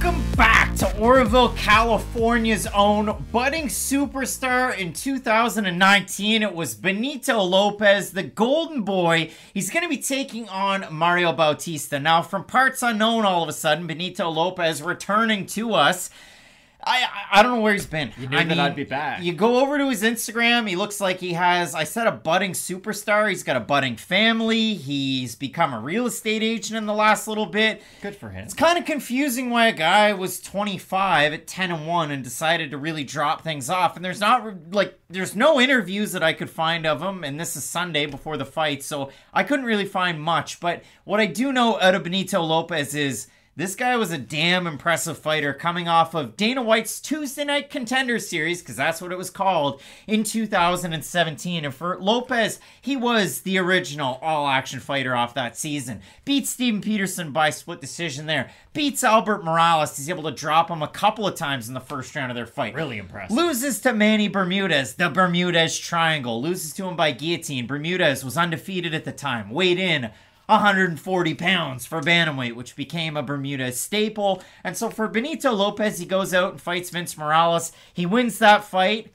Welcome back to Oroville, California's own budding superstar in 2019. It was Benito Lopez, the golden boy. He's going to be taking on Mario Bautista. Now, from parts unknown, all of a sudden, Benito Lopez returning to us. I don't know where he's been. You knew that I'd be back. You go over to his Instagram, he looks like he has, I said, a budding superstar. He's got a budding family. He's become a real estate agent in the last little bit. Good for him. It's kind of confusing why a guy was 25 at 10-1 and decided to really drop things off. And there's no interviews that I could find of him. And this is Sunday before the fight, so I couldn't really find much. But what I do know out of Benito Lopez is this guy was a damn impressive fighter coming off of Dana White's Tuesday Night Contender Series, because that's what it was called, in 2017. And for Lopez, he was the original all-action fighter off that season. Beats Steven Peterson by split decision there. Beats Albert Morales. He's able to drop him a couple of times in the first round of their fight. Really impressive. Loses to Manny Bermudez, the Bermudez Triangle. Loses to him by guillotine. Bermudez was undefeated at the time. Weighed in 140 pounds for bantamweight, which became a Bermudez staple. And so for Benito Lopez, he goes out and fights Vince Morales. He wins that fight.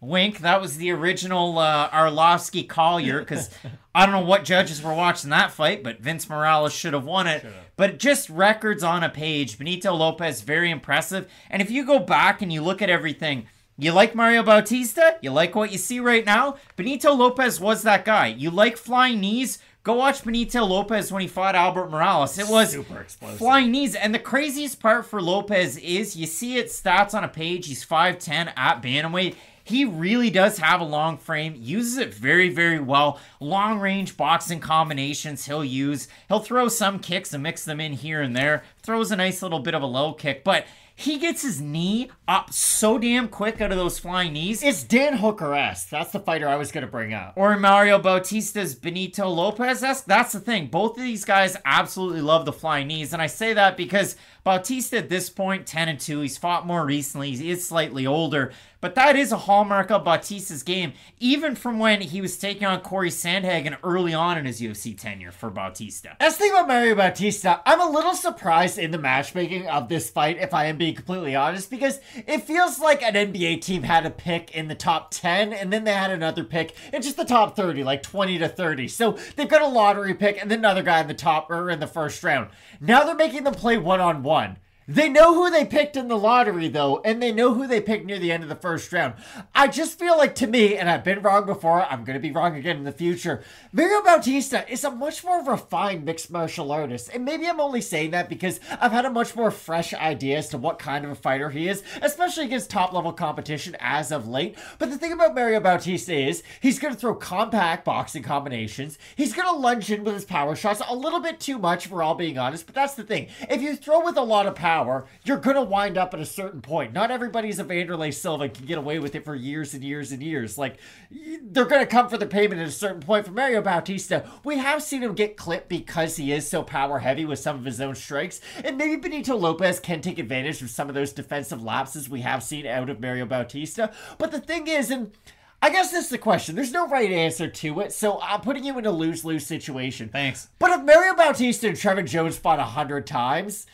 Wink, that was the original Arlovsky Collier, because I don't know what judges were watching that fight, but Vince Morales should have won it. But just records on a page. Benito Lopez, very impressive. And if you go back and you look at everything, you like Mario Bautista? You like what you see right now? Benito Lopez was that guy. You like flying knees? Go watch Benito Lopez when he fought Albert Morales. It was super explosive. Flying knees. And the craziest part for Lopez is you see it stats on a page. He's 5'10" at bantamweight. He really does have a long frame, uses it very, very well. Long range boxing combinations he'll use. He'll throw some kicks and mix them in here and there. Throws a nice little bit of a low kick, but he gets his knee up so damn quick out of those flying knees. It's Dan Hooker-esque. That's the fighter I was going to bring up. Or Mario Bautista's Benito Lopez-esque. That's the thing. Both of these guys absolutely love the flying knees. And I say that because Bautista at this point, 10-2. He's fought more recently. He is slightly older. But that is a hallmark of Bautista's game, even from when he was taking on Corey Sandhagen early on in his UFC tenure for Bautista. That's the thing about Mario Bautista. I'm a little surprised in the matchmaking of this fight, if I am being completely honest, because it feels like an NBA team had a pick in the top 10, and then they had another pick in just the top 30, like 20 to 30. So they've got a lottery pick and then another guy in the top or in the first round. Now they're making them play one-on-one. They know who they picked in the lottery, though, and they know who they picked near the end of the first round. I just feel like, to me, and I've been wrong before, I'm going to be wrong again in the future, Mario Bautista is a much more refined mixed martial artist. And maybe I'm only saying that because I've had a much more fresh idea as to what kind of a fighter he is, especially against top-level competition as of late. But the thing about Mario Bautista is he's going to throw compact boxing combinations. He's going to lunge in with his power shots a little bit too much, if we're all being honest. But that's the thing. If you throw with a lot of power, you're going to wind up at a certain point. Not everybody's a Vanderlei Silva and can get away with it for years and years and years. Like, they're going to come for the payment at a certain point. For Mario Bautista, we have seen him get clipped because he is so power heavy with some of his own strikes. And maybe Benito Lopez can take advantage of some of those defensive lapses we have seen out of Mario Bautista. But the thing is, and I guess this is the question. There's no right answer to it, so I'm putting you in a lose-lose situation. Thanks. But if Mario Bautista and Trevor Jones fought 100 times,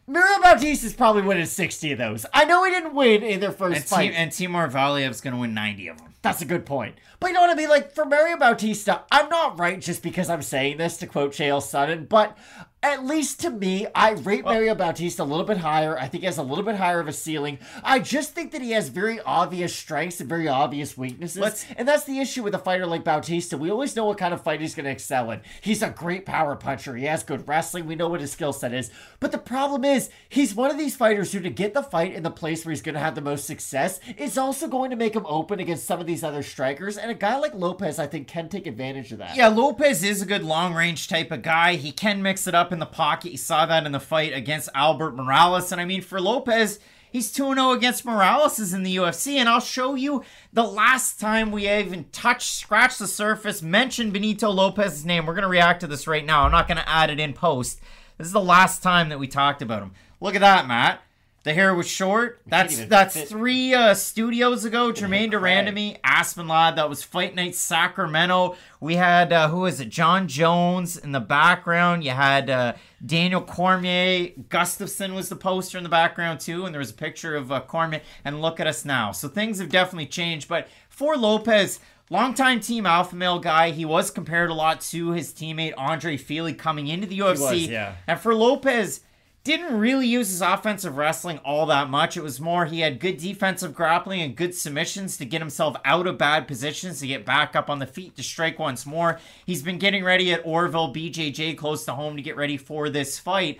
Mario Bautista's probably winning 60 of those. I know he didn't win in their first fight. And Timur Valiev's going to win 90 of them. That's a good point. But you know what I mean? Like, for Mario Bautista, I'm not right just because I'm saying this, to quote Chael Sonnen, but at least to me, I rate Mario Bautista a little bit higher. I think he has a little bit higher of a ceiling. I just think that he has very obvious strengths and very obvious weaknesses. And that's the issue with a fighter like Bautista. We always know what kind of fight he's going to excel in. He's a great power puncher. He has good wrestling. We know what his skill set is. But the problem is, he's one of these fighters who, to get the fight in the place where he's going to have the most success, is also going to make him open against some of these other strikers. And a guy like Lopez, I think, can take advantage of that. Yeah, Lopez is a good long-range type of guy. He can mix it up in the pocket. You saw that in the fight against Albert Morales. And I mean, for Lopez, he's 2-0 against Morales in the UFC. And I'll show you the last time we even scratched the surface, mentioned Benito Lopez's name. We're going to react to this right now. I'm not going to add it in post. This is the last time that we talked about him. Look at that, Matt. The hair was short. That's 3 studios ago. Jermaine Durandamy, Aspen Lab. That was Fight Night Sacramento. We had, who is it? John Jones in the background. You had Daniel Cormier. Gustafson was the poster in the background too. And there was a picture of Cormier. And look at us now. So things have definitely changed. But for Lopez, longtime Team Alpha Male guy. He was compared a lot to his teammate Andre Fili coming into the UFC. He was, yeah. And for Lopez, didn't really use his offensive wrestling all that much. It was more he had good defensive grappling and good submissions to get himself out of bad positions, to get back up on the feet, to strike once more. He's been getting ready at Orville, BJJ, close to home, to get ready for this fight.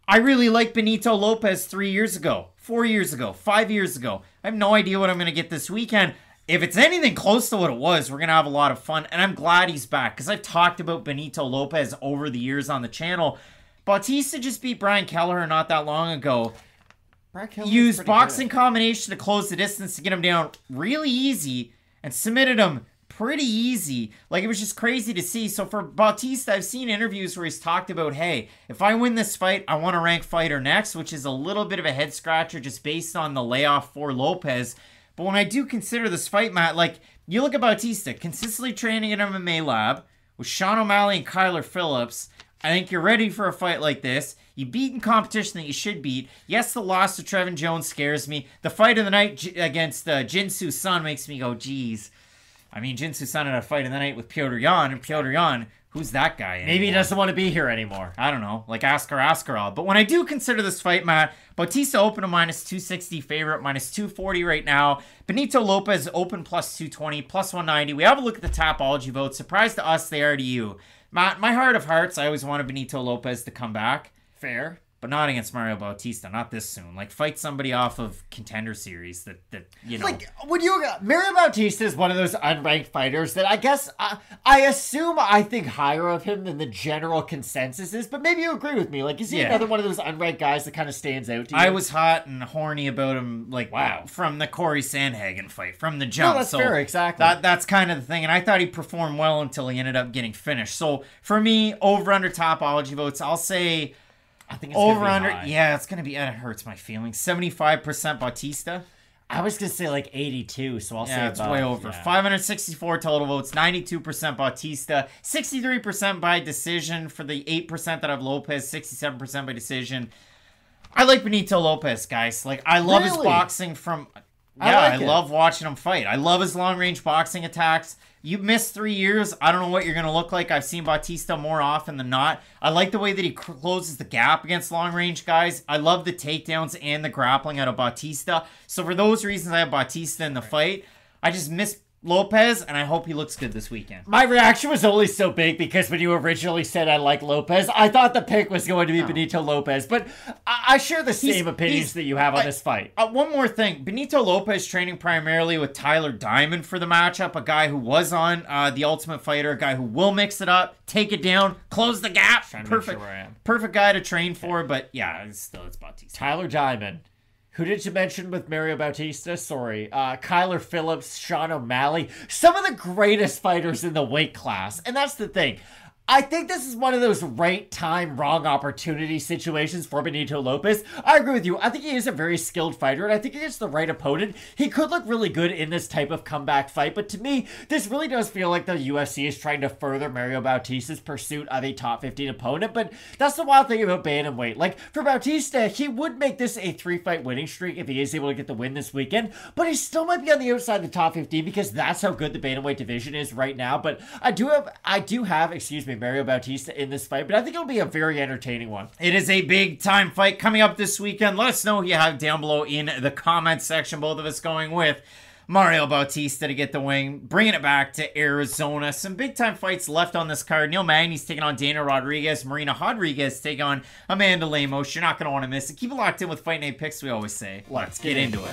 I really liked Benito Lopez 3 years ago, 4 years ago, 5 years ago. I have no idea what I'm going to get this weekend. If it's anything close to what it was, we're going to have a lot of fun. And I'm glad he's back, because I've talked about Benito Lopez over the years on the channel. Bautista just beat Brian Kelleher not that long ago. Used boxing combination to close the distance to get him down really easy and submitted him pretty easy. Like, it was just crazy to see. So for Bautista, I've seen interviews where he's talked about, hey, if I win this fight, I want to rank fighter next, which is a little bit of a head scratcher just based on the layoff for Lopez. But when I do consider this fight, Matt, like, you look at Bautista, consistently training at MMA Lab with Sean O'Malley and Kyler Phillips. I think you're ready for a fight like this. You beat in competition that you should beat. Yes, the loss to Trevin Jones scares me. The fight of the night against Jin Soo Sun makes me go, geez. I mean, Jin Soo Sun had a fight in the night with Piotr Jan, and Piotr Jan, who's that guy anymore? Maybe he doesn't want to be here anymore. I don't know, like Askar Askarov. But when I do consider this fight, Matt, Bautista open a minus 260 favorite, minus 240 right now. Benito Lopez open plus 220, plus 190. We have a look at the Tapology votes. Surprise to us, they are to you. Matt, my heart of hearts, I always wanted Benito Lopez to come back. Fair. But not against Mario Bautista, not this soon. Like, fight somebody off of Contender Series that you know. Like, Mario Bautista is one of those unranked fighters that I guess, I assume I think higher of him than the general consensus is, but maybe you agree with me. Like, is he another one of those unranked guys that kind of stands out to you? I was hot and horny about him, like, wow, from the Corey Sandhagen fight, from the jump. No, that's fair, exactly. That's kind of the thing, and I thought he performed well until he ended up getting finished. So, for me, over-under Tapology votes, I'll say... I think it's over under. Yeah, it's gonna be. It hurts my feelings. 75% Bautista. I was gonna say like 82, so I'll say it's way over. Yeah. 564 total votes. 92% Bautista. 63% by decision for the 8% that have Lopez. 67% by decision. I like Benito Lopez, guys. Like, I love his boxing from. Yeah, I love watching him fight. I love his long-range boxing attacks. You missed 3 years. I don't know what you're going to look like. I've seen Bautista more often than not. I like the way that he closes the gap against long-range guys. I love the takedowns and the grappling out of Bautista. So for those reasons, I have Bautista in the fight. I just miss Lopez, and I hope he looks good this weekend. My reaction was only so big because when you originally said I like Lopez, I thought the pick was going to be Benito Lopez. But I share the same opinions that you have on this fight. One more thing. Benito Lopez training primarily with Tyler Diamond for the matchup, a guy who was on The Ultimate Fighter, a guy who will mix it up, take it down, close the gap. Perfect guy to train for, but yeah, it's Bautista. Tyler Diamond. Who did you mention with Mario Bautista? Sorry. Kyler Phillips, Sean O'Malley. Some of the greatest fighters in the weight class. And that's the thing. I think this is one of those right time, wrong opportunity situations for Benito Lopez. I agree with you. I think he is a very skilled fighter, and I think against the right opponent, he could look really good in this type of comeback fight. But to me, this really does feel like the UFC is trying to further Mario Bautista's pursuit of a top 15 opponent. But that's the wild thing about bantamweight. Like, for Bautista, he would make this a 3-fight winning streak if he is able to get the win this weekend. But he still might be on the outside of the top 15 because that's how good the bantamweight division is right now. But I do have, Mario Bautista in this fight, but I think it'll be a very entertaining one. It is a big time fight coming up this weekend. Let us know who you have down below in the comments section. Both of us going with Mario Bautista to get the win, bringing it back to Arizona. Some big time fights left on this card. Neil Magny's taking on Dana Rodriguez. Marina Rodriguez taking on Amanda Lemos. You're not going to want to miss it. Keep it locked in with Fight Night Picks, we always say. Let's get into it.